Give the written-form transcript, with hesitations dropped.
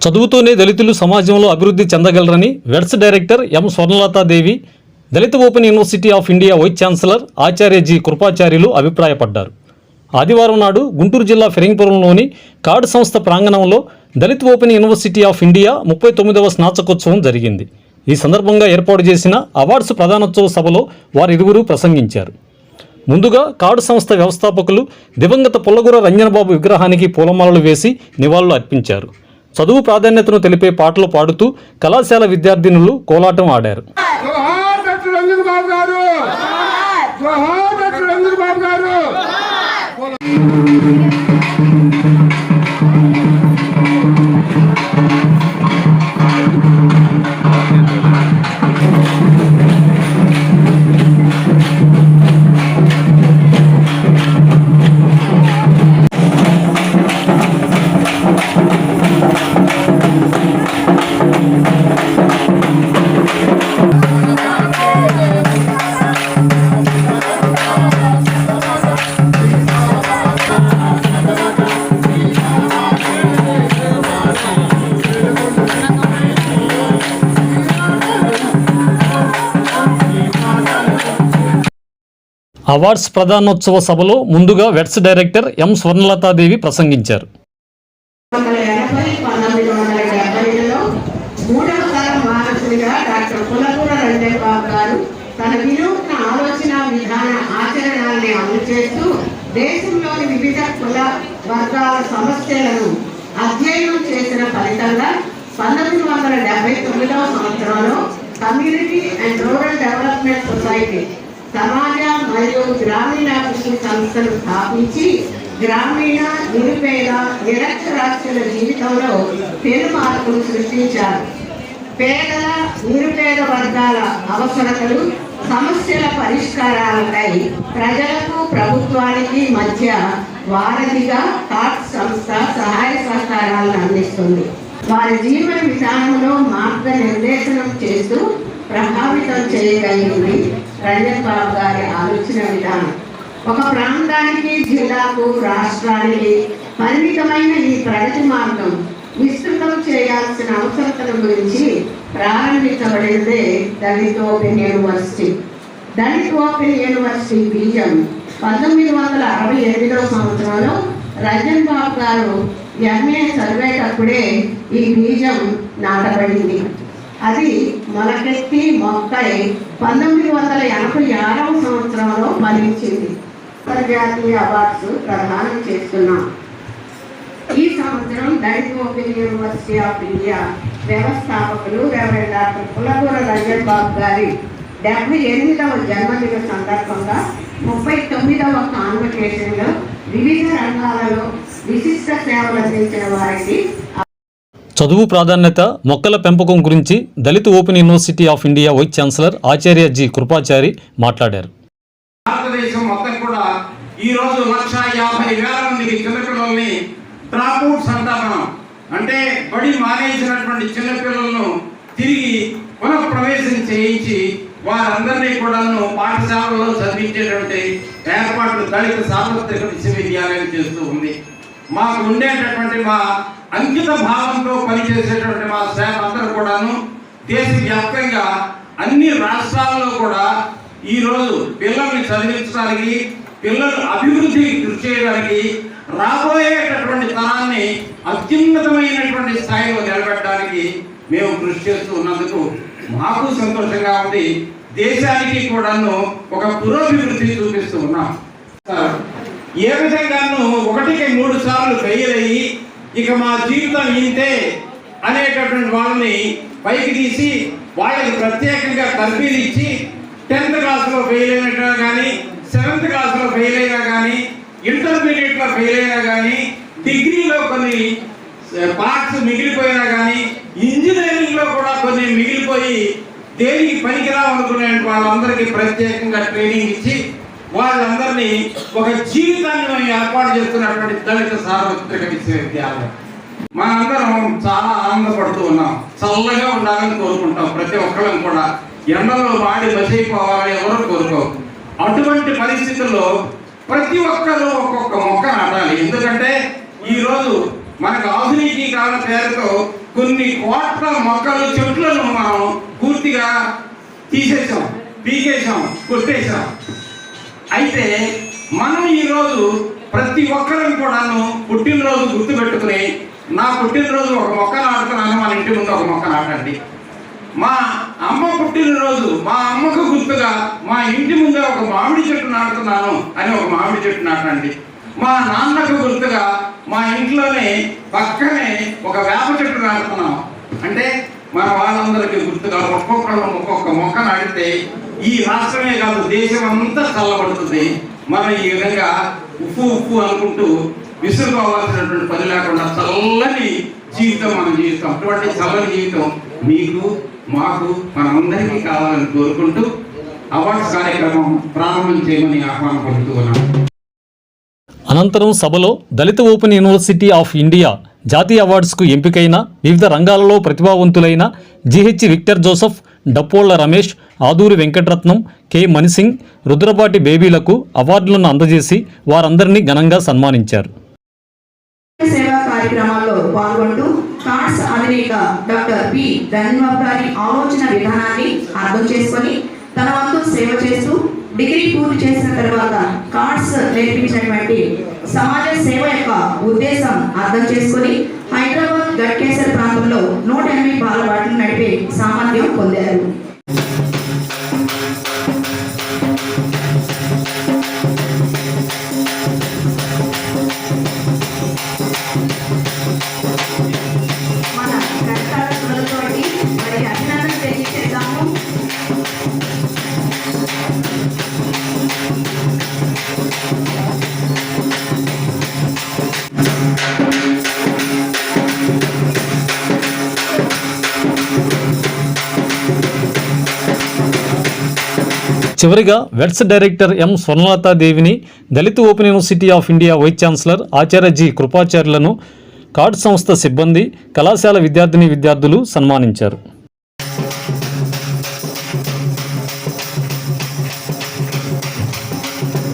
చదువుతూనే దళితులు సమాజంలో అభివృద్ధి చెందగలరని వెడ్స్ director M Swarnalathadevi, Dalit open university of India vice chancellor ఆచార్య జి కృపాచార్యులు అభిప్రాయపడ్డారు. ఆదివారం నాడు గుంటూరు జిల్లా ఫిరంగిపురంలోని కార్డ్ సంస్థ ప్రాంగణంలో Dalit open university of India 39వ స్నాతకోత్సవం జరిగింది. ఈ సందర్భంగా ఏర్పాటు చేసిన అవార్డ్స్ ప్రధానోత్సవ సభలో వారిరువురు ప్రసంగించారు. ముందుగా కార్డ్ సంస్థ వ్యవస్థాపకులు దివంగత పుల్లగుర రంజనబాబు విగ్రహానికి పూలమాలలు వేసి నివాళులు అర్పించారు. చదువు ప్రాధాన్యతను తెలిపే పాటలు పాడుతూ కళాశాల విద్యార్థినులు కోలాటం ఆడారు. అవార్డ్స్ ప్రధానోత్సవ సభలో ముందుగా వెడ్స్ డైరెక్టర్ ఎం స్వర్ణలతాదేవి ప్రసంగించారు. డాక్టర్ పుల్లగుర రంజనబాబు గారు తన వినూత్న ఆలోచన విధాన ఆచరణల్ని అమలు చేస్తూ దేశంలోని వివిధ కుల వర్గాల సమస్యలను అధ్యయనం చేసిన ఫలితంగా 1979వ సంవత్సరంలో community and rural development society సమాజ మరియు గ్రామీణాభివృద్ధి సంస్థలు స్థాపించి గ్రామీణ నిరుపేద నిరక్షరాస్యుల జీవితంలో పెను మార్పులు సృష్టించారు. పేదల నిరుపేద వర్గాల అవసరతలు సమస్యల పరిష్కారాలపై ప్రజలకు ప్రభుత్వానికి మధ్య వారధిగా కార్డ్ సంస్థ సహాయ సహకారాలను అందిస్తుంది. వారి జీవన విధానంలో మార్గనిర్దేశనం చేస్తూ ప్రభావితం చేయగలిగింది రంజనబాబు గారి ఆలోచన విధానం. ఒక ప్రాంతానికి, జిల్లాకు, రాష్ట్రానికి పరిమితమైన ఈ ప్రగతి మార్గం విస్తృతం చేయాల్సిన అవసరతల గురించి ప్రారంభించబడిందే దళిత ఓపెన్ యూనివర్సిటీ. దళిత ఓపెన్ యూనివర్సిటీ బీజం 1968వ సంవత్సరంలో రంజనబాబు గారు ఎంఏ చదివేటప్పుడే ఈ బీజం నాటబడింది. అది మొలకెత్తి మొక్కై 1986వ సంవత్సరంలో ఫలించింది. అంతర్జాతీయ అవార్డ్స్ ప్రదానం చేస్తున్నాం. ఈ సంవత్సరం దళిత ఓపెన్ యూనివర్సిటీ ఆఫ్ ఇండియా వ్యవస్థాపకులు రెవరెండ్ డాక్టర్ పుల్లగుర రంజనబాబు గారి 78వ జన్మదిన సందర్భంగా 39వ కాన్వకేషన్లో వివిధ రంగాలలో విశిష్ట సేవలు అందించిన వారికి చదువు ప్రాధాన్యత, మొక్కల పెంపకం గురించి Dalit open university of India vice chancellor ఆచార్య జి కృపాచారి మాట్లాడారు. భారతదేశం మొత్తం కూడా ఈరోజు 150,000 మందికి చిన్నపిల్లల్ని డ్రాప్అవుట్స్ అంటాం మనం. అంటే బడి మానేసినటువంటి చిన్నపిల్లలను తిరిగి పునఃప్రవేశం చేయించి వారందరినీ కూడాను పాఠశాలలో చదివించేటువంటి ఏర్పాట్లు దళిత సార్వత్రిక విశ్వవిద్యాలయం చేస్తూ ఉంది. మాకు ఉండేటటువంటి మా అంకిత భావంతో పనిచేసేటువంటి మా స్టాఫ్ అందరూ కూడాను దేశవ్యాప్తంగా అన్ని రాష్ట్రాల్లో కూడా ఈరోజు పిల్లల్ని చదివించడానికి, పిల్లలు అభివృద్ధికి కృషి చేయడానికి, రాబోయేటటువంటి తరాన్ని అత్యున్నతమైనటువంటి స్థాయిలో నిలబెట్టడానికి మేము కృషి చేస్తూ ఉన్నందుకు మాకు సంతోషంగా ఉంది. దేశానికి కూడాను ఒక పురోభివృద్ధి చూపిస్తూ ఉన్నాం. ఏ విధంగానూ 1కి 3 సార్లు ఫెయిల్ అయ్యి ఇక మా జీవితం ఇంతే అనేటటువంటి వాళ్ళని పైకి తీసి వాళ్ళకి ప్రత్యేకంగా తర్ఫీదు ఇచ్చి 10th క్లాస్లో ఫెయిల్ అయినట్టుగా కానీ, 7th క్లాస్లో ఫెయిల్ అయినా కానీ, ఇంటర్మీడియట్లో ఫెయిల్ అయినా కానీ, డిగ్రీలో కొన్ని పార్ట్స్ మిగిలిపోయినా కానీ, ఇంజనీరింగ్లో కూడా కొన్ని మిగిలిపోయి దేనికి పనికిరావనుకునే వాళ్ళందరికీ ప్రత్యేకంగా ట్రైనింగ్ ఇచ్చి వాళ్ళందరినీ ఒక జీవితాన్ని మేము ఏర్పాటు చేస్తున్నటువంటి దళిత సార్వత్రిక విశ్వవిద్యాలయం. మనందరం చాలా ఆనందపడుతూ ఉన్నాం. చల్లగా ఉండాలని కోరుకుంటాం ప్రతి ఒక్కళ్ళం కూడా. ఎండలో వాడి బసైపోవాలని ఎవరు కోరుకోరు. అటువంటి పరిస్థితుల్లో ప్రతి ఒక్కరూ ఒక్కొక్క మొక్క నాటాలి. ఎందుకంటే ఈరోజు మనకు ఆధునికీకరణ పేరుతో కొన్ని కోట్ల మొక్కలు చెట్లను మనం పూర్తిగా తీసేసాం, పీకేసాం, కొట్టేసాం. అయితే మనం ఈరోజు ప్రతి ఒక్కరిని కూడాను పుట్టినరోజు గుర్తుపెట్టుకుని, నా పుట్టినరోజు ఒక మొక్క నాటుతున్నాను, మన ఇంటి ముందు ఒక మొక్క నాటండి. మా అమ్మ పుట్టినరోజు మా అమ్మకు గుర్తుగా మా ఇంటి ముందే ఒక మామిడి చెట్టు నాటుతున్నాను అని ఒక మామిడి చెట్టు నాటండి. మా నాన్నకు గుర్తుగా మా ఇంట్లోనే పక్కనే ఒక వేప చెట్టు నాటుతున్నాం. అంటే మన వాళ్ళందరికీ గుర్తుగా ఒక్కొక్కళ్ళు ఒక్కొక్క మొక్క నాటితే ఈ రాష్ట్రమే కాదు దేశం అంతా చల్లబడుతుంది. మనం ఈ విధంగా ఉప్పు ఉప్పు అనుకుంటూ విసురుకోవాల్సినటువంటి పని లేకుండా చల్లని జీవితం మనం జీవిస్తాం. అటువంటి చల్లని జీవితం మీకు మాకు మనందరికీ కావాలని కోరుకుంటూ అవార్డ్స్ కార్యక్రమం ప్రారంభం చేయమని ఆహ్వానం పలుకుతూ ఉన్నాం. అనంతరం సభలో Dalit open university of India జాతీయ అవార్డ్స్కు ఎంపికైన వివిధ రంగాలలో ప్రతిభావంతులైన GH Victor Joseph, Dappolla Ramesh, Aduri Venkataratnam, K Manisingh, Rudrapati బేబీలకు అవార్డులను అందజేసి వారందరినీ ఘనంగా సన్మానించారు. సేవా కార్యక్రమాల్లో పాల్గొంటూ కార్డ్స్ అధినేత డాక్టర్ పి ధన్యబాబు గారి ఆలోచన విధానాన్ని అర్థం చేసుకొని తన వంతు సేవ చేస్తూ డిగ్రీ పూర్తి చేసిన తర్వాత కార్డ్స్ నేర్పించినటువంటి సమాజ సేవ యొక్క ఉద్దేశం అర్థం చేసుకొని హైదరాబాద్ గట్కేసర్ ప్రాంతంలో 180 బాలబాటలు నడిపే సామర్థ్యం పొందారు. మన కష్టాలతో మరి అభినందన తెలియజేద్దాము. చివరిగా వెట్స్ డైరెక్టర్ ఎం స్వర్ణలతాదేవిని, Dalit open university of India vice chancellor ఆచార్య జి కృపాచార్యులను, కార్డ్ సంస్థ సిబ్బంది, కళాశాల విద్యార్థిని విద్యార్థులు సన్మానించారు.